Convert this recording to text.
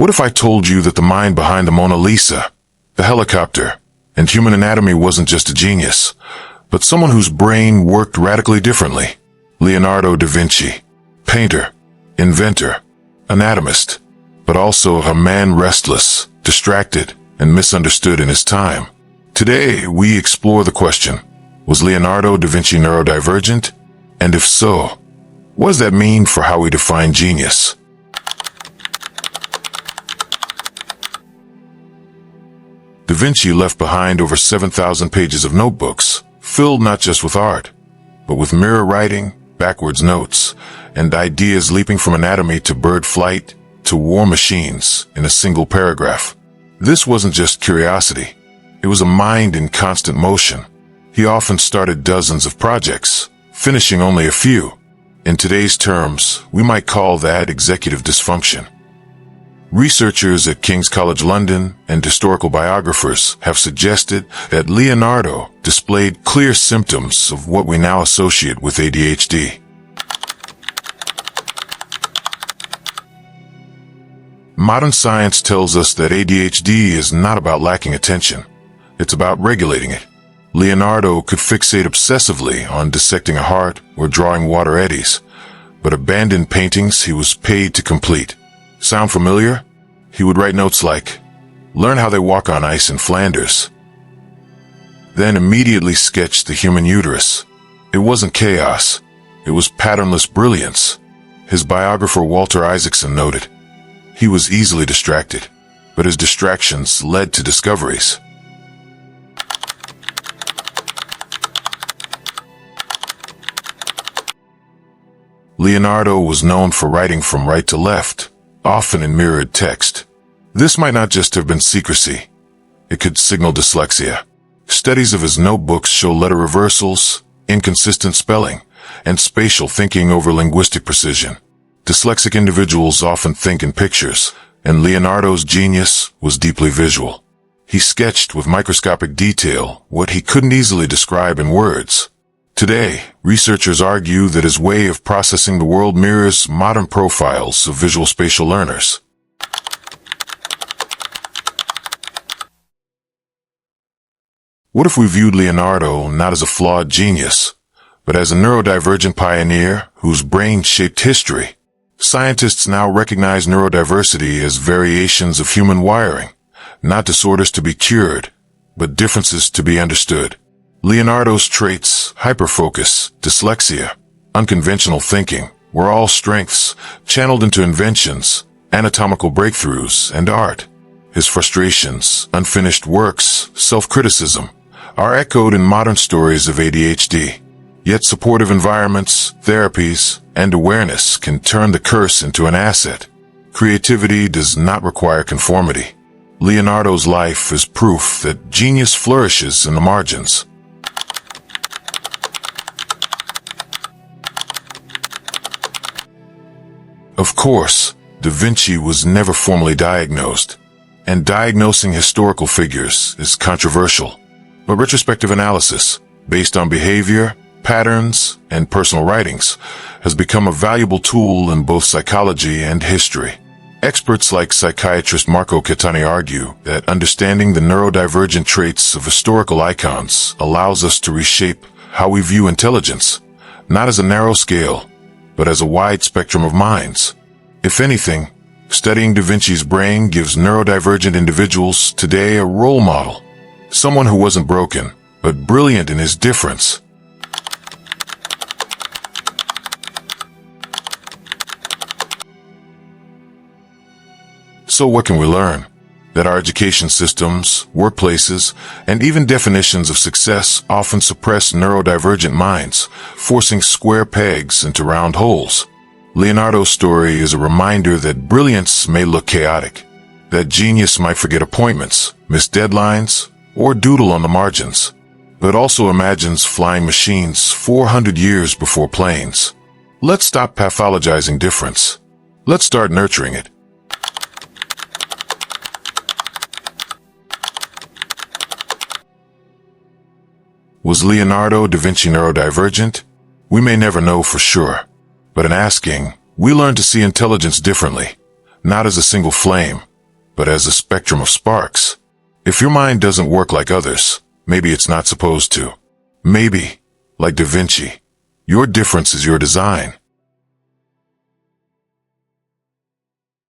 What if I told you that the mind behind the Mona Lisa, the helicopter, and human anatomy wasn't just a genius, but someone whose brain worked radically differently? Leonardo da Vinci, painter, inventor, anatomist, but also a man restless, distracted, and misunderstood in his time. Today, we explore the question, was Leonardo da Vinci neurodivergent? And if so, what does that mean for how we define genius? Da Vinci left behind over 7,000 pages of notebooks, filled not just with art, but with mirror writing, backwards notes, and ideas leaping from anatomy to bird flight to war machines in a single paragraph. This wasn't just curiosity. It was a mind in constant motion. He often started dozens of projects, finishing only a few. In today's terms, we might call that executive dysfunction. Researchers at King's College London and historical biographers have suggested that Leonardo displayed clear symptoms of what we now associate with ADHD. Modern science tells us that ADHD is not about lacking attention. It's about regulating it. Leonardo could fixate obsessively on dissecting a heart or drawing water eddies, but abandoned paintings he was paid to complete. Sound familiar? He would write notes like, "Learn how they walk on ice in Flanders." Then immediately sketch the human uterus. It wasn't chaos. It was patternless brilliance. His biographer Walter Isaacson noted, he was easily distracted, but his distractions led to discoveries. Leonardo was known for writing from right to left, often in mirrored text. This might not just have been secrecy. It could signal dyslexia. Studies of his notebooks show letter reversals, inconsistent spelling, and spatial thinking over linguistic precision. Dyslexic individuals often think in pictures, and Leonardo's genius was deeply visual. He sketched with microscopic detail what he couldn't easily describe in words. Today, researchers argue that his way of processing the world mirrors modern profiles of visual spatial learners. What if we viewed Leonardo not as a flawed genius, but as a neurodivergent pioneer whose brain shaped history? Scientists now recognize neurodiversity as variations of human wiring, not disorders to be cured, but differences to be understood. Leonardo's traits, hyperfocus, dyslexia, unconventional thinking, were all strengths channeled into inventions, anatomical breakthroughs, and art. His frustrations, unfinished works, self-criticism, are echoed in modern stories of ADHD. Yet supportive environments, therapies, and awareness can turn the curse into an asset. Creativity does not require conformity. Leonardo's life is proof that genius flourishes in the margins. Of course, Da Vinci was never formally diagnosed, and diagnosing historical figures is controversial. But retrospective analysis, based on behavior, patterns, and personal writings, has become a valuable tool in both psychology and history. Experts like psychiatrist Marco Catani argue that understanding the neurodivergent traits of historical icons allows us to reshape how we view intelligence, not as a narrow scale, but as a wide spectrum of minds. If anything, studying Da Vinci's brain gives neurodivergent individuals today a role model, someone who wasn't broken, but brilliant in his difference. So what can we learn? That our education systems, workplaces, and even definitions of success often suppress neurodivergent minds, forcing square pegs into round holes. Leonardo's story is a reminder that brilliance may look chaotic, that genius might forget appointments, miss deadlines, or doodle on the margins, but also imagines flying machines 400 years before planes. Let's stop pathologizing difference. Let's start nurturing it. Was Leonardo da Vinci neurodivergent? We may never know for sure, but in asking, we learn to see intelligence differently, not as a single flame, but as a spectrum of sparks. If your mind doesn't work like others, maybe it's not supposed to. Maybe, like Da Vinci, your difference is your design.